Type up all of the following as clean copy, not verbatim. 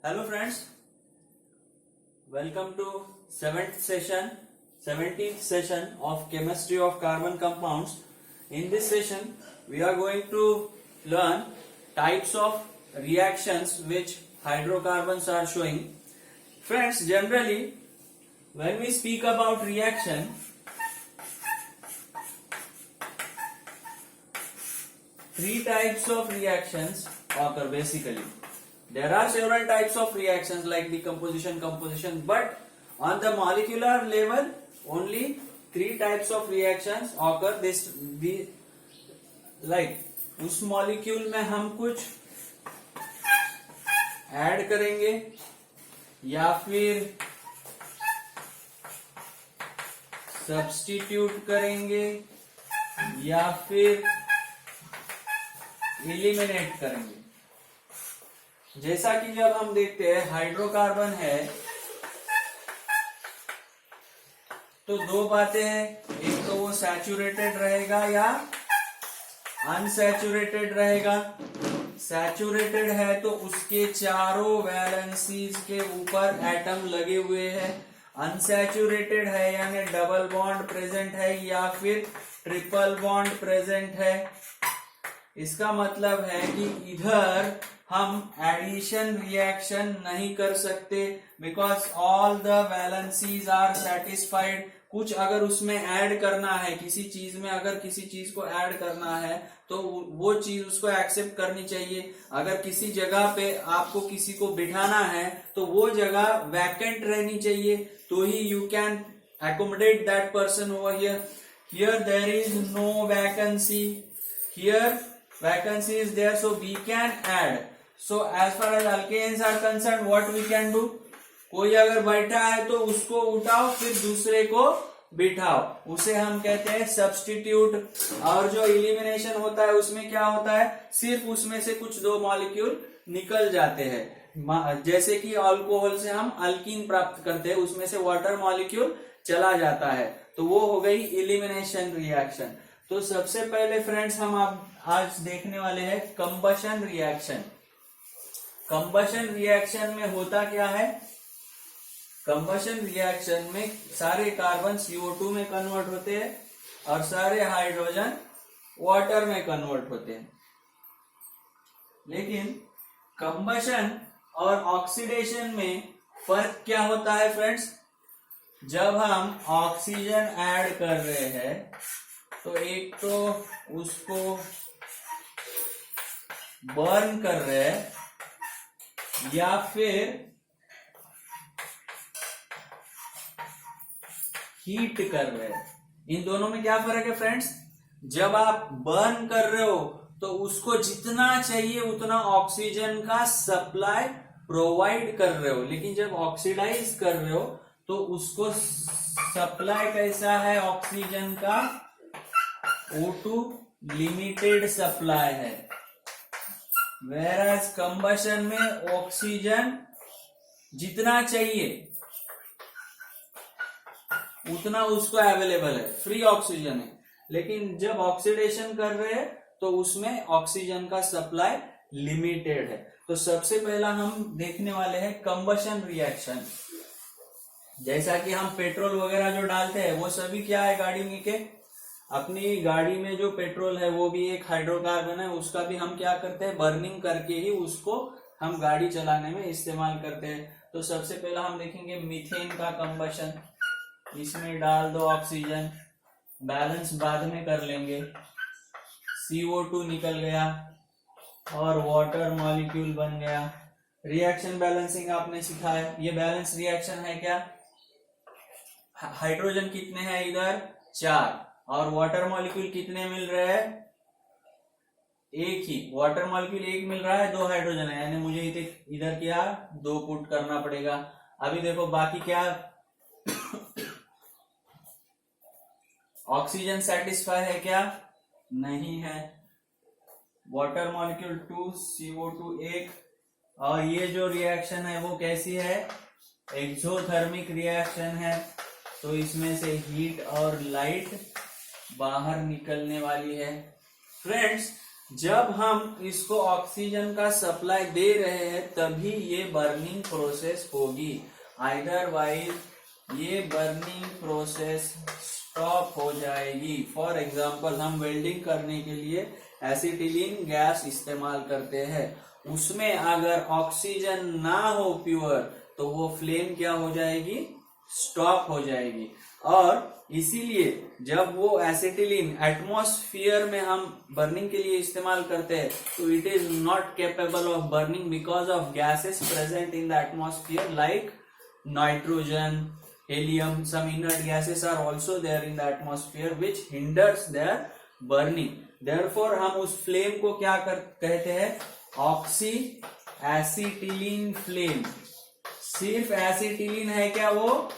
Hello friends, welcome to 17th session of Chemistry of Carbon Compounds. In this session, we are going to learn types of reactions which hydrocarbons are showing. Friends, generally, when we speak about reaction, three types of reactions occur basically. There are several types of reactions like decomposition, composition, but on the molecular level, only three types of reactions occur. Like उस molecule में हम कुछ add करेंगे या फिर substitute करेंगे या फिर एलिमिनेट करेंगे। जैसा कि जब हम देखते हैं हाइड्रोकार्बन है तो दो बातें हैं, एक तो वो सैचुरेटेड रहेगा या अनसैचुरेटेड रहेगा। सैचुरेटेड है तो उसके चारों वैलेंसीज के ऊपर एटम लगे हुए हैं। अनसैचुरेटेड है यानी डबल बॉन्ड प्रेजेंट है या फिर ट्रिपल बॉन्ड प्रेजेंट है। इसका मतलब है कि इधर हम एडिशन रिएक्शन नहीं कर सकते because all the valencies are satisfied. कुछ अगर उसमें ऐड करना है, किसी चीज में अगर किसी चीज को ऐड करना है तो वो चीज उसको एक्सेप्ट करनी चाहिए। अगर किसी जगह पे आपको किसी को बिठाना है तो वो जगह वैकेंट रहनी चाहिए, तो ही you can accommodate that person over here. Here there is no vacancy, here vacancy is there, so we can add. So as far as alkanes are concerned, what we can do, कोई अगर बैठा है तो उसको उठाओ फिर दूसरे को बिठाओ, उसे हम कहते हैं सब्स्टिट्यूट। और जो इलिमिनेशन होता है उसमें क्या होता है, सिर्फ उसमें से कुछ दो मॉलिक्यूल निकल जाते हैं। जैसे कि अल्कोहल से हम अल्कीन प्राप्त करते हैं, उसमें से वाटर मॉलिक्यूल चला जाता है, तो वो हो गई इलिमिनेशन रिएक्शन। तो सबसे पहले फ्रेंड्स हम आज देखने वाले हैं कंबशन रिएक्शन। कंबशन रिएक्शन में होता क्या है, कंबशन रिएक्शन में सारे कार्बन CO2 में कन्वर्ट होते हैं और सारे हाइड्रोजन वाटर में कन्वर्ट होते हैं। लेकिन कंबशन और ऑक्सीडेशन में फर्क क्या होता है फ्रेंड्स, जब हम ऑक्सीजन ऐड कर रहे हैं तो एक तो उसको बर्न कर रहे हैं या फिर हीट कर रहे हैं। इन दोनों में क्या फर्क है फ्रेंड्स, जब आप बर्न कर रहे हो तो उसको जितना चाहिए उतना ऑक्सीजन का सप्लाई प्रोवाइड कर रहे हो, लेकिन जब ऑक्सीडाइज कर रहे हो तो उसको सप्लाई कैसा है ऑक्सीजन का, O2 लिमिटेड सप्लाई है। Whereas कंबशन में ऑक्सीजन जितना चाहिए उतना उसको अवेलेबल है, फ्री ऑक्सीजन है। लेकिन जब ऑक्सीडेशन कर रहे हैं तो उसमें ऑक्सीजन का सप्लाई लिमिटेड है। तो सबसे पहला हम देखने वाले हैं कंबशन रिएक्शन। जैसा कि हम पेट्रोल वगैरह जो डालते हैं वो सभी क्या है गाड़ी में के, अपनी गाड़ी में जो पेट्रोल है वो भी एक हाइड्रोकार्बन है, उसका भी हम क्या करते हैं बर्निंग करके ही उसको हम गाड़ी चलाने में इस्तेमाल करते हैं। तो सबसे पहला हम देखेंगे मीथेन का कंबशन। इसमें डाल दो ऑक्सीजन, बैलेंस बाद में कर लेंगे। CO2 निकल गया और वाटर मॉलिक्यूल बन गया। रिएक्शन बैलेंसिंग आपने सीखा है, ये बैलेंस रिएक्शन है क्या, हाइड्रोजन कितने हैं इधर 4 और वाटर मॉलिक्यूल कितने मिल रहे हैं, एक ही वाटर मॉलिक्यूल एक मिल रहा है, 2 हाइड्रोजन है, यानी मुझे इधर क्या 2 पुट करना पड़ेगा। अभी देखो बाकी क्या, ऑक्सीजन सेटिस्फाई है क्या, नहीं है। Water molecule 2, CO2 1। और ये जो रिएक्शन है वो कैसी है, एक्सोथर्मिक रिएक्शन है, तो इसमें से हीट और लाइट बाहर निकलने वाली है। फ्रेंड्स, जब हम इसको ऑक्सीजन का सप्लाई दे रहे हैं तभी ये बर्निंग प्रोसेस होगी, अदरवाइज ये बर्निंग प्रोसेस स्टॉप हो जाएगी। फॉर एग्जांपल हम वेल्डिंग करने के लिए एसिटिलीन गैस इस्तेमाल करते हैं, उसमें अगर ऑक्सीजन ना हो प्योर तो वो फ्लेम क्या हो जाएगी, स्टॉप हो जाएगी। और इसीलिए जब वो एसिटिलीन एटमॉस्फेयर में हम बर्निंग के लिए इस्तेमाल करते हैं तो it is not capable of burning because of gases present in the atmosphere like nitrogen, helium, some inert gases are also there in the atmosphere which hinders their burning. Therefore हम उस flame को क्या कहते हैं, oxy acetylene flame. सिर्फ acetylene है क्या, वो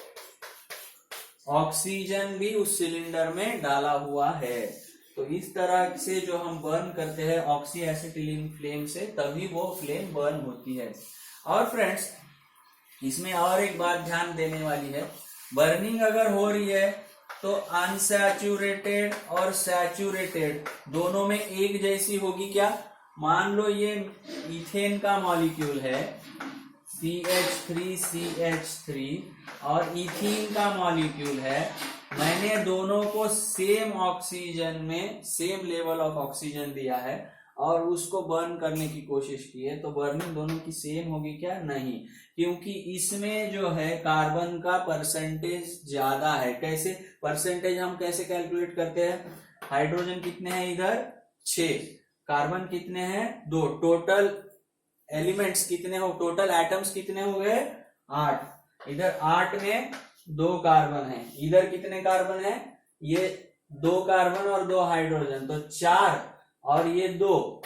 ऑक्सीजन भी उस सिलेंडर में डाला हुआ है। तो इस तरह से जो हम बर्न करते हैं ऑक्सी एसिटिलीन फ्लेम से, तभी वो फ्लेम बर्न होती है। और फ्रेंड्स इसमें और एक बात ध्यान देने वाली है, बर्निंग अगर हो रही है तो अनसैचुरेटेड और सैचुरेटेड दोनों में एक जैसी होगी क्या। मान लो ये इथेन का मॉलिक्यूल है CH3CH3 और इथीन का मॉलिक्यूल है, मैंने दोनों को सेम ऑक्सीजन में सेम लेवल ऑफ ऑक्सीजन दिया है और उसको बर्न करने की कोशिश की है, तो बर्निंग दोनों की सेम होगी क्या, नहीं, क्योंकि इसमें जो है कार्बन का परसेंटेज ज्यादा है। कैसे परसेंटेज हम कैसे कैलकुलेट करते हैं, हाइड्रोजन कितने हैं इधर 6, कार्बन कितने हैं 2, टोटल एलिमेंट्स कितने हो, टोटल एटम्स कितने हो गए 8, इधर 8 में 2 कार्बन है, इधर कितने कार्बन है, ये 2 कार्बन और 2 हाइड्रोजन, तो 4 और ये 2,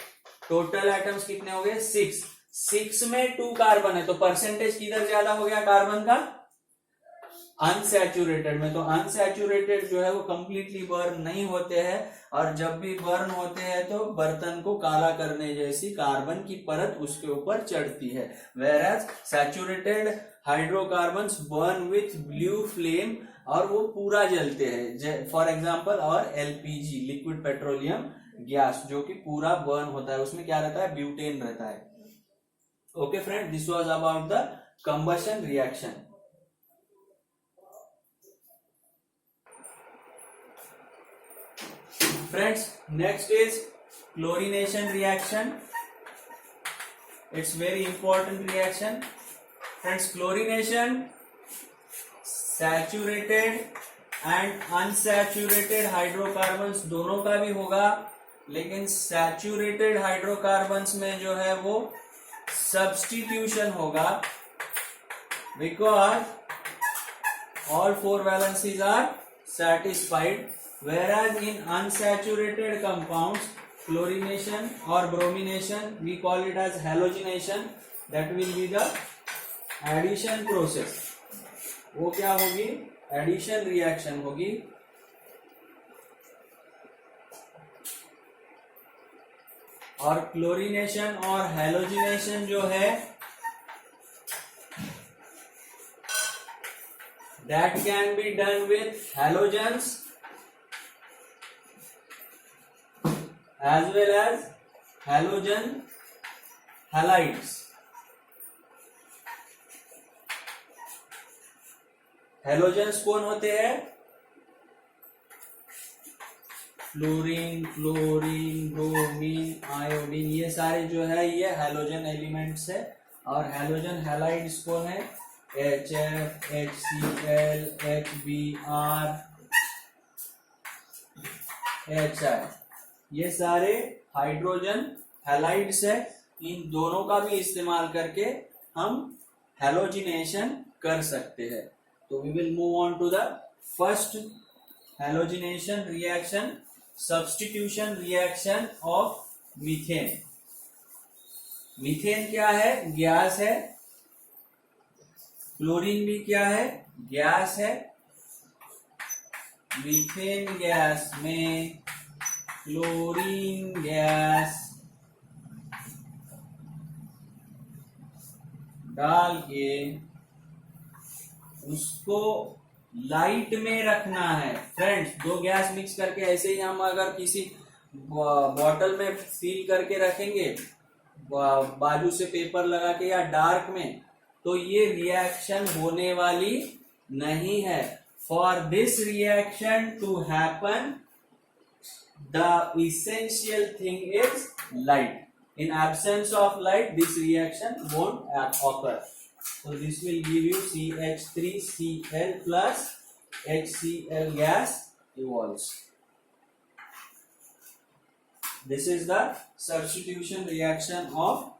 टोटल एटम्स कितने हो गए 6 में 2 कार्बन है, तो परसेंटेज किधर ज्यादा हो गया कार्बन का, अनसैचुरेटेड में। तो अनसैचुरेटेड जो है वो कंप्लीटली बर्न नहीं होते हैं, और जब भी बर्न होते हैं तो बर्तन को काला करने जैसी कार्बन की परत उसके ऊपर चढ़ती है। Whereas saturated hydrocarbons burn with blue flame, और वो पूरा जलते हैं। फॉर एग्जाम्पल और LPG लिक्विड पेट्रोलियम गैस जो कि पूरा बर्न होता है, उसमें क्या रहता है, ब्यूटेन रहता है। Okay friend, this was about the combustion reaction. Friends, next is chlorination reaction. It's very important reaction. Friends, chlorination saturated and unsaturated hydrocarbons दोनों का भी होगा, लेकिन saturated hydrocarbons में जो है वो substitution होगा, because all 4 valencies are satisfied. Whereas in unsaturated compounds, chlorination or bromination, we call it as halogenation, that will be the addition process. वो क्या होगी, addition reaction होगी। और क्लोरीनेशन और हैलोजिनेशन जो है that can be done with halogens as well as halogen halides. Halogens कौन होते हैं, फ्लोरीन, क्लोरीन, ब्रोमीन, आयोडीन, ये सारे जो है ये हेलोजन एलिमेंट्स है। और हेलोजन हैलाइड्स कौन है, HF, HCl, HBr, HI, ये सारे हाइड्रोजन हैलाइड्स है। इन दोनों का भी इस्तेमाल करके हम हैलोजिनेशन कर सकते हैं। तो we will move on to the first halogenation reaction, substitution reaction of methane. Methane क्या है, गैस है, क्लोरीन भी क्या है, गैस है। मीथेन गैस में क्लोरीन गैस डाल के उसको लाइट में रखना है। फ्रेंड्स, दो गैस मिक्स करके ऐसे ही हम अगर किसी बॉटल में सील करके रखेंगे बाजू से पेपर लगा के या डार्क में, तो ये रिएक्शन होने वाली नहीं है. For this reaction to happen the essential thing is light. In absence of light, this reaction won't occur. So this will give you CH3Cl plus HCl gas evolves. This is the substitution reaction of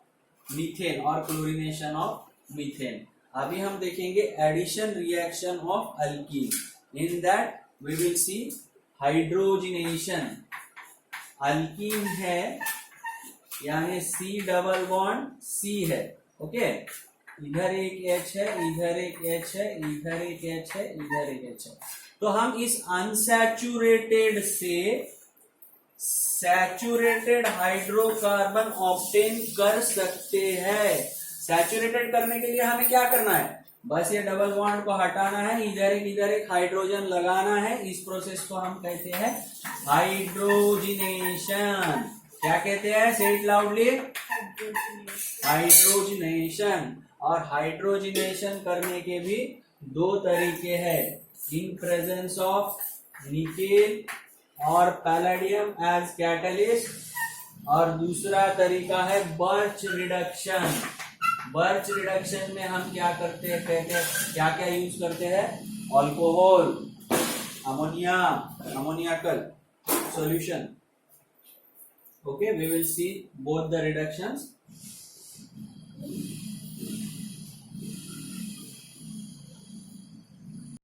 methane or chlorination of methane. अभी हम देखेंगे addition reaction of alkene. In that we will see hydrogenation. Alkyne है यानी C double bond C है. Okay, इधर एक H है, इधर एक H है, इधर एक H है, इधर एक H है. तो हम इस अनसैचुरेटेड से सैचुरेटेड हाइड्रोकार्बन ऑब्टेन कर सकते हैं. सैचुरेटेड करने के लिए हमें क्या करना है? बस ये डबल बॉन्ड को हटाना है, इधर एक हाइड्रोजन लगाना है. इस प्रोसेस को हम कहते हैं हाइड्रोजिनेशन. क्या कहते हैं? से इट लाउडली, हाइड्रोजिनेशन. और हाइड्रोजिनेशन करने के भी दो तरीके हैं, इन प्रेजेंस ऑफ निकेल और पैलेडियम एज कैटलिस्ट, और दूसरा तरीका है बर्च रिडक्शन. बर्च रिडक्शन में हम क्या करते हैं, कहते हैं क्या क्या यूज करते हैं? Alcohol, ammoniacal solution. Okay, we will see both the reductions.